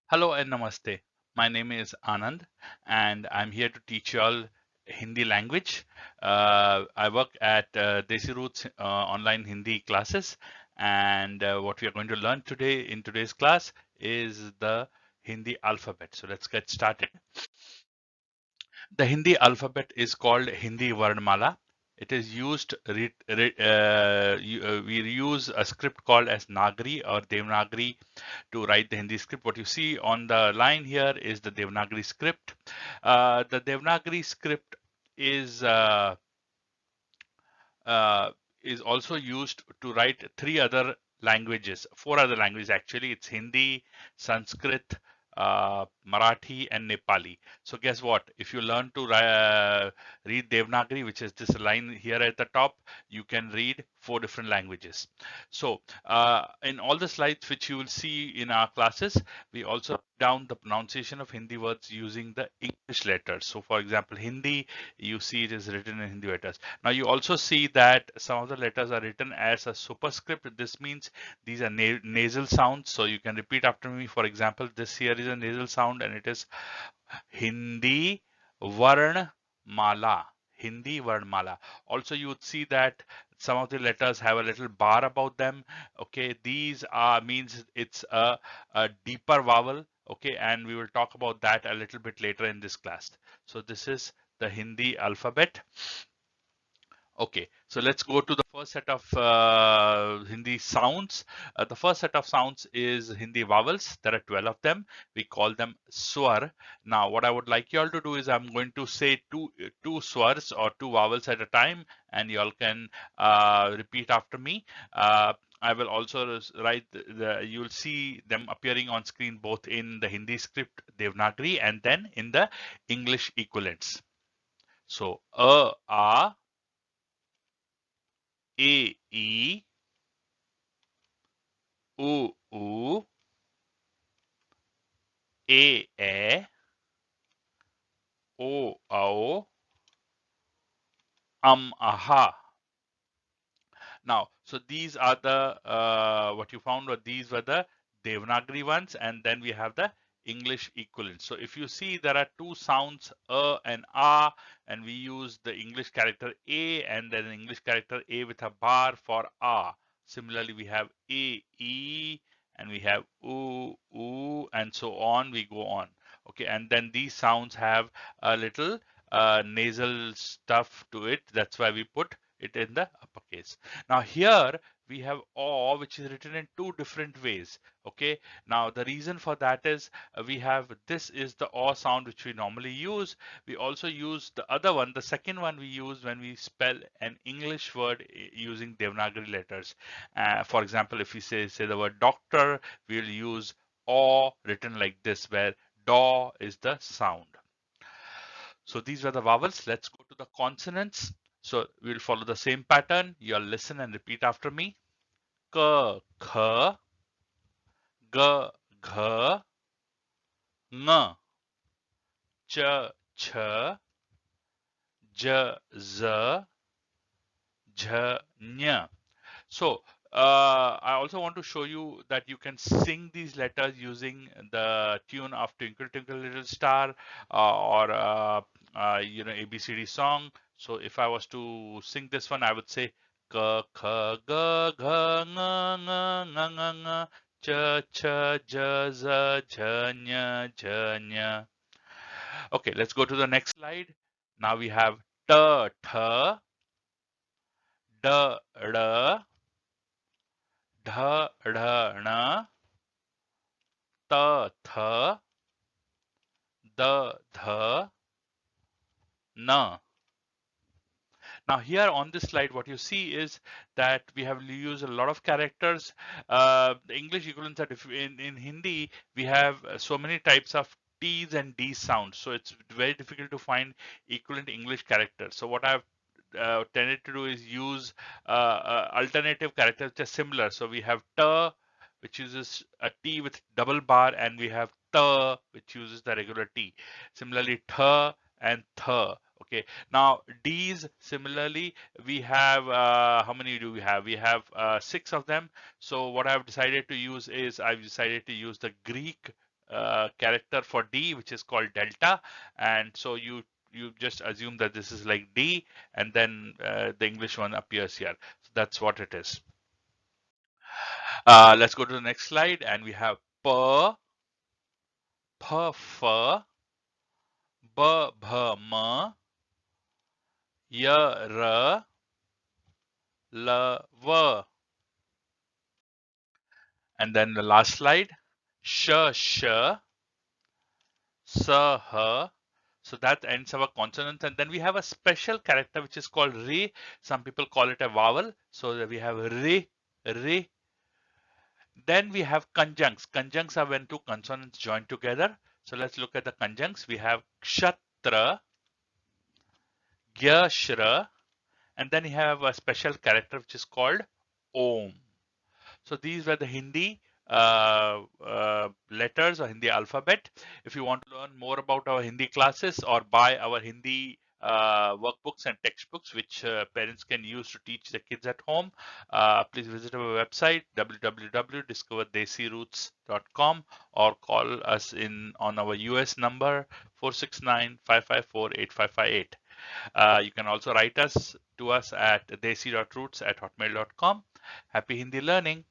Hello and namaste. My name is Anand and I'm here to teach you all Hindi language. I work at Desi Roots online Hindi classes, and what we are going to learn today in today's class is the Hindi alphabet. So let's get started. The Hindi alphabet is called Hindi Varnmala. It is used, we use a script called as Nagari or Devanagari to write the Hindi script. What you see on the line here is the Devanagari script. The Devanagari script is uh, uh, is also used to write four other languages actually. It's Hindi, Sanskrit, Marathi, and Nepali. So guess what? If you learn to read Devanagari, which is this line here at the top, you can read four different languages. So in all the slides which you will see in our classes, we also write down the pronunciation of Hindi words using the English letters. So for example, Hindi, you see it is written in Hindi letters. Now you also see that some of the letters are written as a superscript. This means these are nasal sounds. So you can repeat after me. For example, this here is a nasal sound and it is Hindi Varn Mala. Hindi Varn Mala. Also, you would see that some of the letters have a little bar about them. Okay, these are means it's a deeper vowel. Okay, and we will talk about that a little bit later in this class. So this is the Hindi alphabet. Okay, so let's go to the first set of Hindi sounds. The first set of sounds is Hindi vowels. There are 12 of them. We call them swar. Now, what I would like you all to do is I'm going to say two swars or two vowels at a time, and you all can repeat after me. I will also write you'll see them appearing on screen both in the Hindi script Devanagari and then in the English equivalents. So, a, e, u, e, o, ao, aha. Now, so these are the what you found were these were the Devanagari ones, and then we have the English equivalent. So if you see, there are two sounds and a, and we use the English character a and then English character a with a bar for a. Similarly, we have a, e, and we have u, and so on. We go on. Okay, and then these sounds have a little nasal stuff to it. That's why we put it in the uppercase. Now here we have aw, which is written in two different ways. Okay, now the reason for that is we have this is the aw sound which we normally use. We also use the other one, the second one we use when we spell an English word using Devanagari letters. For example, if we say the word doctor, we'll use aw written like this, where daw is the sound. So these were the vowels. Let's go to the consonants. So we'll follow the same pattern. You'll listen and repeat after me. K, kh, g, gh, ng, ch, ch, j, z, jh, ny. So I also want to show you that you can sing these letters using the tune of Twinkle Twinkle Little Star or ABCD song. So if I was to sing this one, I would say k kh g gh ng ng ng ng ng ch ch j z jh ny jh ny. Okay, let's go to the next slide. Now we have t th d d ढ ढ ण त थ the ध न. Now here on this slide, what you see is that we have used a lot of characters. The English equivalents are in Hindi. We have so many types of T's and D's sounds. So it's very difficult to find equivalent English characters. So what I've tended to do is use alternative characters which are similar. So we have T, which uses a T with double bar, and we have T, which uses the regular T. Similarly, Th and Th. Okay, now D's similarly we have how many do we have? We have six of them. So what I've decided to use is I've decided to use the Greek character for D, which is called delta, and so you just assume that this is like D, and then the English one appears here. So that's what it is. Let's go to the next slide, and we have P, P, F, B, B, M, Y, R, L, V. And then the last slide, Sh, Sh, S, H. So that ends our consonants. And then we have a special character which is called Re. Some people call it a vowel. So that we have Re, Re. Then we have conjuncts. Conjuncts are when two consonants join together. So let's look at the conjuncts. We have Kshatra, Gyashra, and then you have a special character which is called Om. So these were the Hindi letters or Hindi alphabet. If you want to learn more about our Hindi classes or buy our Hindi workbooks and textbooks, which parents can use to teach the kids at home, please visit our website www.discoverdesiroots.com or call us in on our US number 469-554-8558. You can also write us to us at desi.roots@hotmail.com. Happy Hindi learning.